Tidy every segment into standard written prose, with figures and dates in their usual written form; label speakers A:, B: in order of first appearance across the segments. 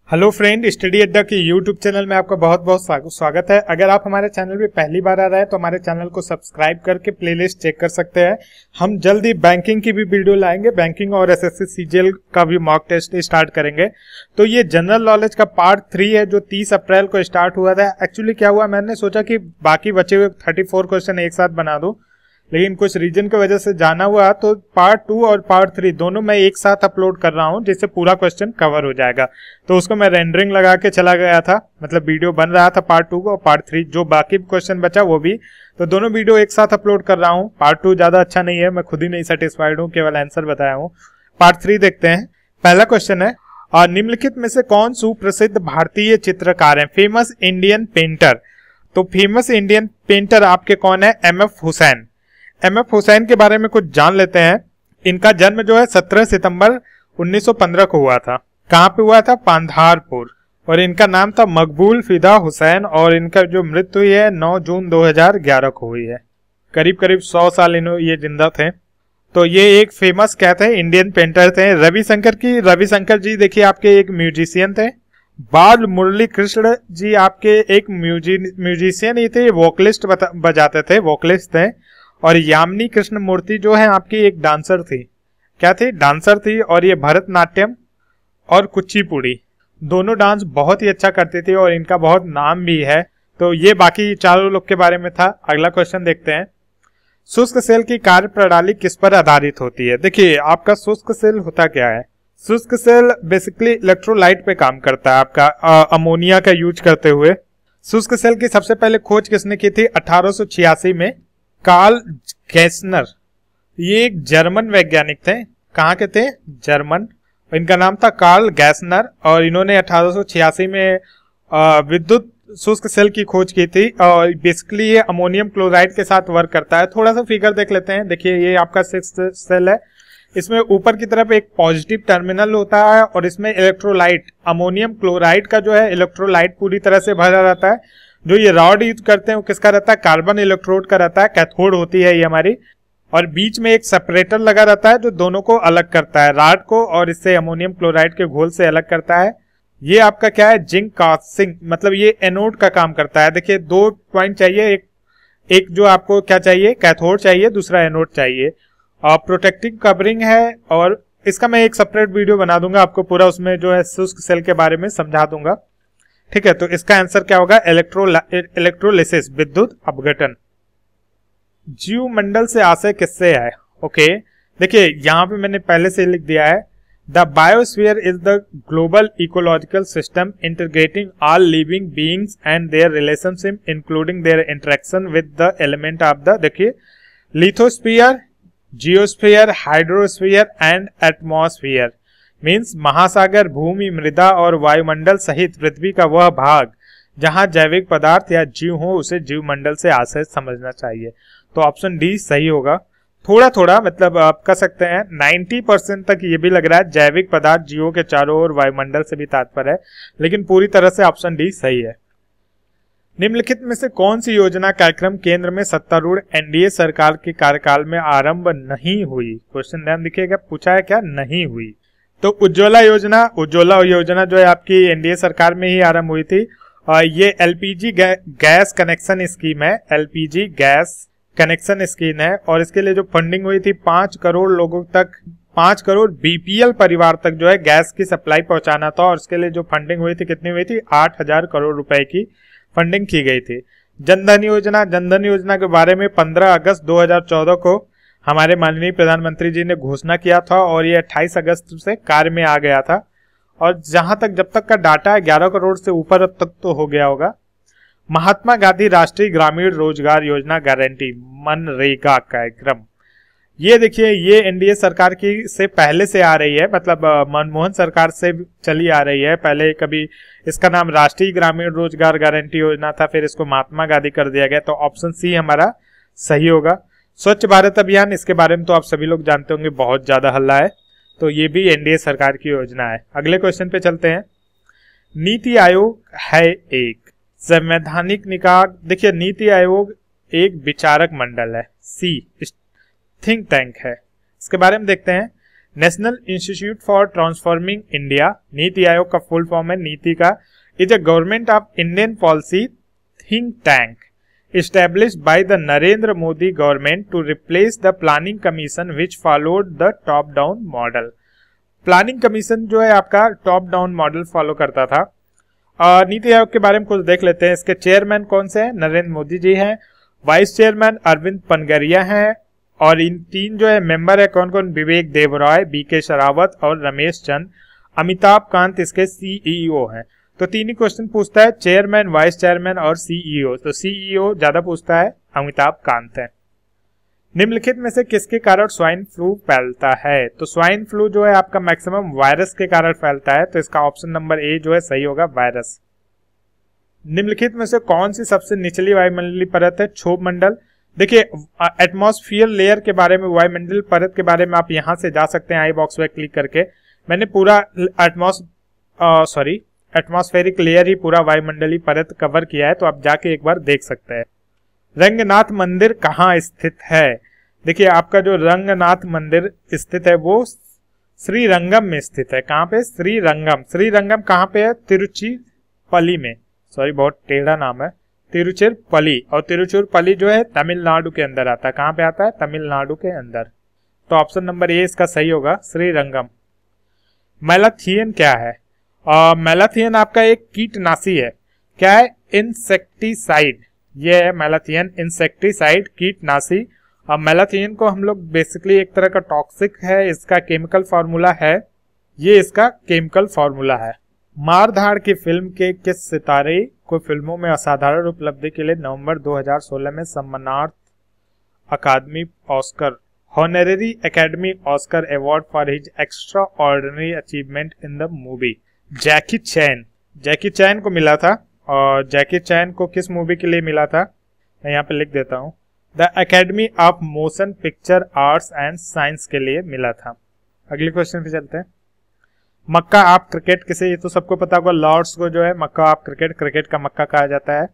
A: Hello friend, study अड्डा के YouTube channel में आपका बहुत बहुत स्वागत है। अगर आप हमारे चैनल पे पहली बार आ रहे हैं तो हमारे चैनल को सब्सक्राइब करके प्लेलिस्ट चेक कर सकते हैं। हम जल्दी बैंकिंग की भी वीडियो लाएंगे, बैंकिंग और एसएससी सीजीएल का भी मॉक टेस्ट स्टार्ट करेंगे। तो ये जनरल नॉलेज का पार्ट 3 है जो 30 अप्रैल को स्टार्ट हुआ था। एक्चुअली क्या हुआ, मैंने सोचा कि बाकी बचे हुए 34 क्वेश्चन एक साथ बना दूं, लेकिन कुछ रीजन की वजह से जाना हुआ, तो पार्ट 2 और पार्ट 3 दोनों मैं एक साथ अपलोड कर रहा हूं, जिससे पूरा क्वेश्चन कवर हो जाएगा। तो उसको मैं रेंडरिंग लगा के चला गया था, मतलब वीडियो बन रहा था पार्ट 2 को और पार्ट 3 जो बाकी क्वेश्चन बचा वो भी, तो दोनों वीडियो एक साथ अपलोड कर रहा हूं। पार्ट 2 ज्यादा अच्छा नहीं है, मैं खुद ही नहीं सेटिस्फाइड हूं, केवल आंसर बताया हूं। पार्ट 3 देखते हैं। पहला क्वेश्चन है, और निम्नलिखित में से कौन सुप्रसिद्ध भारतीय चित्रकार है, फेमस इंडियन पेंटर। तो फेमस इंडियन पेंटर आपके कौन है, एमएफ हुसैन। एमएफ हुसैन के बारे में कुछ जान लेते हैं। इनका जन्म जो है 17 सितंबर 1915 को हुआ था। कहाँ पे हुआ था, पांधारपुर। और इनका नाम था मकबूल फिदा हुसैन, और इनका जो मृत्यु हुई है 9 जून 2011 को हुई है। करीब करीब 100 साल ये जिंदा थे। तो ये एक फेमस क्या थे, इंडियन पेंटर थे। रविशंकर जी देखिए आपके एक म्यूजिशियन थे। बाल मुरली कृष्ण जी आपके एक म्यूजिशियन ही थे, वोकलिस्ट बजाते थे, वोकलिस्ट थे। और यामिनी कृष्ण मूर्ति जो है आपकी एक डांसर थी। क्या थी, डांसर थी। और ये भरतनाट्यम और कुचिपुड़ी दोनों डांस बहुत ही अच्छा करती थी, और इनका बहुत नाम भी है। तो ये बाकी चारों लोग के बारे में था। अगला क्वेश्चन देखते हैं। शुष्क सेल की कार्य प्रणाली किस पर आधारित होती है। देखिए आपका शुष्क सेल होता क्या है, शुष्क सेल बेसिकली इलेक्ट्रोलाइट पे काम करता है, आपका अमोनिया का यूज करते हुए। शुष्क सेल की सबसे पहले खोज किसने की थी, 1886 में कार्ल गैसनर। ये एक जर्मन वैज्ञानिक थे। कहाँ के थे, जर्मन। इनका नाम था कार्ल गैसनर, और इन्होंने 1886 में विद्युत शुष्क सेल की खोज की थी। और बेसिकली ये अमोनियम क्लोराइड के साथ वर्क करता है। थोड़ा सा फिगर देख लेते हैं। देखिए ये आपका शुष्क सेल है, इसमें ऊपर की तरफ एक पॉजिटिव टर्मिनल होता है, और इसमें इलेक्ट्रोलाइट, अमोनियम क्लोराइड का जो है इलेक्ट्रोलाइट पूरी तरह से भरा रहता है। जो ये रॉड यूज करते हैं वो किसका रहता है, कार्बन इलेक्ट्रोड का रहता है, कैथोड होती है ये हमारी। और बीच में एक सेपरेटर लगा रहता है जो दोनों को अलग करता है, रॉड को और इससे अमोनियम क्लोराइड के घोल से अलग करता है। ये आपका क्या है, जिंक कास्टिंग, मतलब ये एनोड का काम करता है। देखिए 2 पॉइंट चाहिए, एक जो आपको क्या चाहिए, कैथोड चाहिए, दूसरा एनोड चाहिए। और प्रोटेक्टिव कवरिंग है, और इसका मैं एक सेपरेट वीडियो बना दूंगा आपको पूरा, उसमें जो है शुष्क सेल के बारे में समझा दूंगा। ठीक है, तो इसका आंसर क्या होगा, इलेक्ट्रोलिसिस, विद्युत अपघटन। जीव मंडल से आशय किससे है। ओके, देखिए यहां पे मैंने पहले से लिख दिया है, the biosphere is the global ecological system integrating all living beings and their relationship including their interaction with the element of the, देखिए lithosphere, geosphere, hydrosphere and atmosphere. Means महासागर, भूमि, मृदा और वायुमंडल सहित पृथ्वी का वह भाग जहां जैविक पदार्थ या जीव हो उसे जीव मंडल से आशय समझना चाहिए। तो ऑप्शन डी सही होगा। थोड़ा थोड़ा मतलब आप कह सकते हैं 90% तक ये भी लग रहा है जैविक पदार्थ जीवों के चारों ओर वायुमंडल से भी तात्पर्य है, लेकिन पूरी तरह से ऑप्शन डी सही है। निम्नलिखित में से कौन सी योजना कार्यक्रम केंद्र में सत्तारूढ़ एनडीए सरकार के कार्यकाल में आरंभ नहीं हुई। क्वेश्चन ध्यान देखिएगा, पूछा है क्या, नहीं हुई। तो उज्ज्वला योजना जो है आपकी एनडीए सरकार में ही आरंभ हुई थी। ये एलपीजी गैस कनेक्शन स्कीम है, एलपीजी गैस कनेक्शन स्कीम है। और इसके लिए जो फंडिंग हुई थी 5 करोड़ लोगों तक, 5 करोड़ बीपीएल परिवार तक जो है गैस की सप्लाई पहुंचाना था। और इसके लिए जो फंडिंग हुई थी कितनी हुई थी, 8,000 करोड़ रुपए की फंडिंग की गई थी। जनधन योजना के बारे में 15 अगस्त 2014 को हमारे माननीय प्रधानमंत्री जी ने घोषणा किया था, और ये 28 अगस्त से कार्य में आ गया था। और जहां तक जब तक का डाटा है 11 करोड़ से ऊपर अब तक तो हो गया होगा। महात्मा गांधी राष्ट्रीय ग्रामीण रोजगार योजना गारंटी, मनरेगा कार्यक्रम, ये देखिए ये एनडीए सरकार की से पहले से आ रही है, मतलब मनमोहन सरकार से चली आ रही है। पहले कभी इसका नाम राष्ट्रीय ग्रामीण रोजगार गारंटी योजना था, फिर इसको महात्मा गांधी कर दिया गया। तो ऑप्शन सी हमारा सही होगा। स्वच्छ भारत अभियान, इसके बारे में तो आप सभी लोग जानते होंगे, बहुत ज्यादा हल्ला है। तो ये भी एनडीए सरकार की योजना है। अगले क्वेश्चन पे चलते हैं। नीति आयोग है एक संवैधानिक निकाय। देखिए नीति आयोग एक विचारक मंडल है, सी थिंक टैंक है। इसके बारे में देखते हैं। National institute for transforming India, NITI Aayog का फुल फॉर्म है नीति का, is a government of Indian policy think tank established by the Narendra Modi government to replace the planning commission which followed the top down model। Planning commission जो है आपका top down model follow करता था। नीति आयोग के बारे में कुछ देख लेते हैं। इसके चेयरमैन कौन से हैं? नरेंद्र मोदी जी हैं। वाइस चेयरमैन अरविंद पनगरिया हैं। और इन तीन जो है मेंबर है कौन कौन? विवेक देबरॉय, बीके शरावत और रमेश चंद। अमिताभ कांत इसके सीईओ हैं। तो तीन ही क्वेश्चन पूछता है, चेयरमैन, वाइस चेयरमैन और सीईओ। तो सीईओ ज्यादा पूछता है, अमिताभ कांत है। निम्नलिखित में से किसके कारण स्वाइन फ्लू फैलता है? तो स्वाइन फ्लू जो है आपका मैक्सिमम वायरस के कारण फैलता है। तो इसका ऑप्शन नंबर ए जो है सही होगा, वायरस। निम्नलिखित में से कौन सी सबसे निचली वायुमंडलीय परत है? क्षोभ मंडल। देखिए एटमॉस्फेयर लेयर के बारे में, वायुमंडलीय परत के बारे में आप यहां से जा सकते हैं आई बॉक्स में क्लिक करके। मैंने पूरा एटमॉस्फेरिक लेयर ही पूरा वायुमंडलीय परत कवर किया है, तो आप जाके एक बार देख सकते हैं। रंगनाथ मंदिर कहाँ स्थित है? देखिए आपका जो रंगनाथ मंदिर स्थित है वो श्रीरंगम में स्थित है। कहाँ पे? श्रीरंगम। श्रीरंगम कहाँ पे है? तिरुचिरापल्ली में। सॉरी बहुत टेढ़ा नाम है, तिरुचिरापल्ली। और तिरुचिरापल्ली जो है तमिलनाडु के अंदर आता है। कहाँ पे आता है? तमिलनाडु के अंदर। तो ऑप्शन नंबर ए इसका सही होगा, श्रीरंगम। मैलाथियन क्या है? मैलाथियन आपका एक कीटनाशी है। क्या है? इंसेक्टिसाइड। ये है मैलाथियन, इंसेक्टिसाइड, कीटनाशी। मैलाथियन को हम लोग बेसिकली एक तरह का टॉक्सिक है, इसका केमिकल फार्मूला है, ये इसका केमिकल फार्मूला है। मारधाड़ की फिल्म के किस सितारे को फिल्मों में असाधारण उपलब्धि के लिए नवंबर 2016 में सम्मानार्थ अकादमी Oscar, honorary academy Oscar award for his extraordinary achievement in the movie? Jackie Chan. Jackie Chan को मिला था। और जैकी चैन को किस मूवी के लिए मिला था? मैं यहाँ पे लिख देता हूँ, the academy of motion picture arts and science के लिए मिला था। अगले क्वेश्चन पे चलते हैं। मक्का ऑफ क्रिकेट किसे? ये तो सबको पता होगा, लॉर्ड्स को जो है मक्का ऑफ क्रिकेट, क्रिकेट का मक्का कहा जाता है।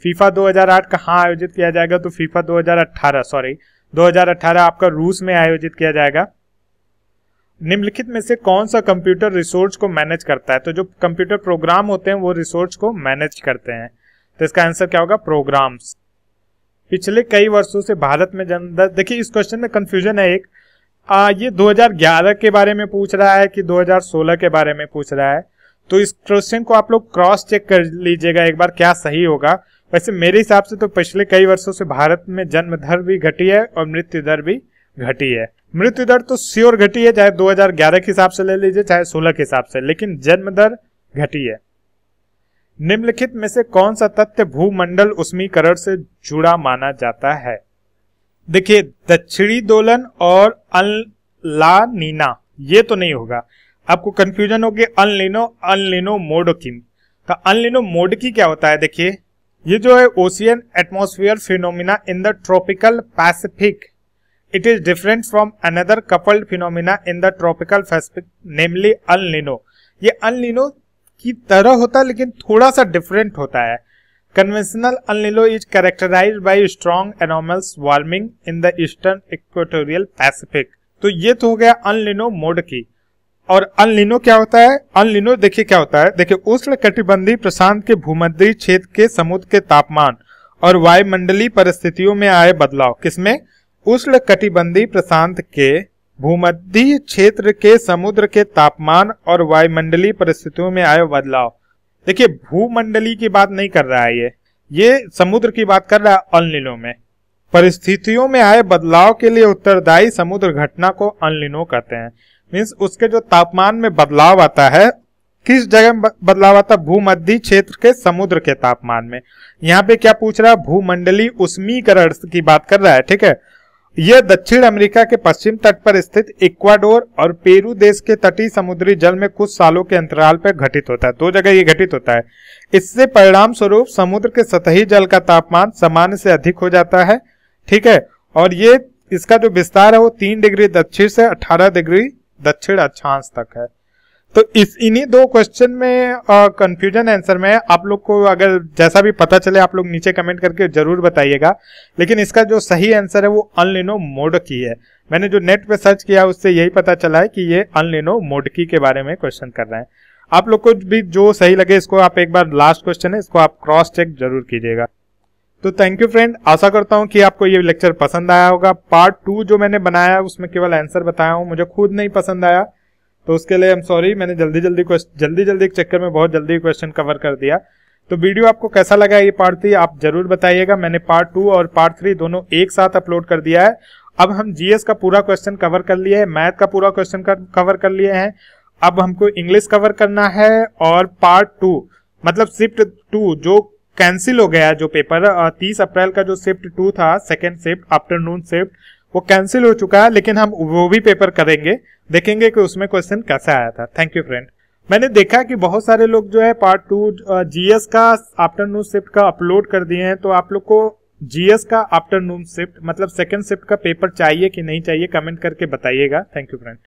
A: फीफा 2008 कहाँ आयोजित किया जाएगा? तो फीफा 2018 आपका रूस में आयोजित किया जाएगा। निम्नलिखित में से कौन सा कंप्यूटर रिसोर्स को मैनेज करता है? तो जो कंप्यूटर प्रोग्राम होते हैं वो रिसोर्स को मैनेज करते हैं। तो इसका आंसर क्या होगा? प्रोग्राम्स। पिछले कई वर्षों से भारत में जन्मदर, देखिए इस क्वेश्चन में कंफ्यूजन है एक, ये 2011 के बारे में पूछ रहा है कि 2016 के बारे में पूछ रहा है। तो इस क्वेश्चन को आप लोग क्रॉस चेक कर लीजिएगा एक बार क्या सही होगा। वैसे मेरे हिसाब से तो पिछले कई वर्षों से भारत में जन्म दर भी घटी है और मृत्यु दर भी घटी है। मृत्यु दर तो श्योर घटी है, चाहे 2011 के हिसाब से ले लीजिए चाहे 16 के हिसाब से, लेकिन जन्म दर घटी है। निम्नलिखित में से कौन सा तथ्य भूमंडल उष्मीकरण से जुड़ा माना जाता है? देखिए दक्षिणी दोलन और अल-ला-नीना, ये तो नहीं होगा। आपको कंफ्यूजन होगी अल-नीनो मोडकी का। अल-नीनो मोडकी क्या होता है? देखिए ये जो है ocean atmosphere phenomena in the tropical Pacific, it is different from another coupled phenomena in the tropical Pacific namely El Nino. ये अल-नीनो की तरह होता है लेकिन थोड़ा सा डिफरेंट होता है। Conventional El Nino is characterised by strong anomalous warming in the eastern equatorial Pacific. तो ये तो हो गया अल-नीनो मोड की। और अल-नीनो क्या होता है? अल-नीनो देखिए क्या होता है, देखिए उष्ण कटिबंधीय प्रशांत के भूमध्य क्षेत्र के समुद्र के तापमान और वायुमंडलीय परिस्थितियों में आए बदलाव। किसमें? उष्ण कटिबंधीय प्रशांत के भूमध्य क्षेत्र के समुद्र के तापमान और वायुमंडलीय परिस्थितियों में आए बदलाव। देखिए भूमंडलीय की बात नहीं कर रहा है, ये समुद्र की बात कर रहा है। अल-नीनो में परिस्थितियों में आए बदलाव के लिए उत्तरदायी समुद्र घटना को अल-नीनो कहते हैं। मीन्स उसके जो तापमान में बदलाव आता है, किस जगह बदलाव आता है? भूमध्य क्षेत्र के समुद्र के तापमान में। यहाँ पे क्या पूछ रहा है? भूमंडलीय उष्मीकरण की बात कर रहा है, ठीक है। यह दक्षिण अमेरिका के पश्चिम तट पर स्थित इक्वाडोर और पेरू देश के तटीय समुद्री जल में कुछ सालों के अंतराल पर घटित होता है। दो जगह ये घटित होता है। इससे परिणाम स्वरूप समुद्र के सतही जल का तापमान सामान्य से अधिक हो जाता है, ठीक है। और ये इसका जो विस्तार है वो 3 डिग्री दक्षिण से 18 डिग्री दक्षिण अक्षांश तक है। तो इन्हीं दो क्वेश्चन में कंफ्यूजन आंसर में आप लोग को अगर जैसा भी पता चले आप लोग नीचे कमेंट करके जरूर बताइएगा। लेकिन इसका जो सही आंसर है वो अनलिनो मोडकी है। मैंने जो नेट पे सर्च किया उससे यही पता चला है कि ये अनलिनो मोडकी के बारे में क्वेश्चन कर रहे हैं। आप लोग को भी जो सही लगे इसको आप एक बार, लास्ट क्वेश्चन है, इसको आप क्रॉस चेक जरूर कीजिएगा। तो थैंक यू फ्रेंड, आशा करता हूं कि आपको ये लेक्चर पसंद आया होगा। पार्ट 2 जो मैंने बनाया उसमें केवल आंसर बताया हूं, मुझे खुद नहीं पसंद आया तो उसके लिए आई एम सॉरी। मैंने जल्दी के चक्कर में बहुत जल्दी क्वेश्चन कवर कर दिया। तो वीडियो आपको कैसा लगा ये पार्ट 3 आप जरूर बताइएगा। मैंने पार्ट 2 और पार्ट 3 दोनों एक साथ अपलोड कर दिया है। अब हम जीएस का पूरा क्वेश्चन कवर कर लिए है, मैथ का पूरा क्वेश्चन कवर कर लिए हैं। अब हमको इंग्लिश कवर करना है और पार्ट 2 मतलब शिफ्ट 2 जो कैंसिल हो गया जो पेपर 30 अप्रैल का जो शिफ्ट 2 था, सेकेंड शिफ्ट आफ्टरनून शिफ्ट, वो कैंसिल हो चुका है। लेकिन हम वो भी पेपर करेंगे, देखेंगे कि उसमें क्वेश्चन कैसा आया था। Thank you friend. मैंने देखा कि बहुत सारे लोग जो है पार्ट 2 जीएस का आफ्टरनून शिफ्ट का अपलोड कर दिए हैं। तो आप लोग को जीएस का आफ्टरनून शिफ्ट मतलब सेकेंड शिफ्ट का पेपर चाहिए कि नहीं चाहिए कमेंट करके बताइएगा। Thank you friend.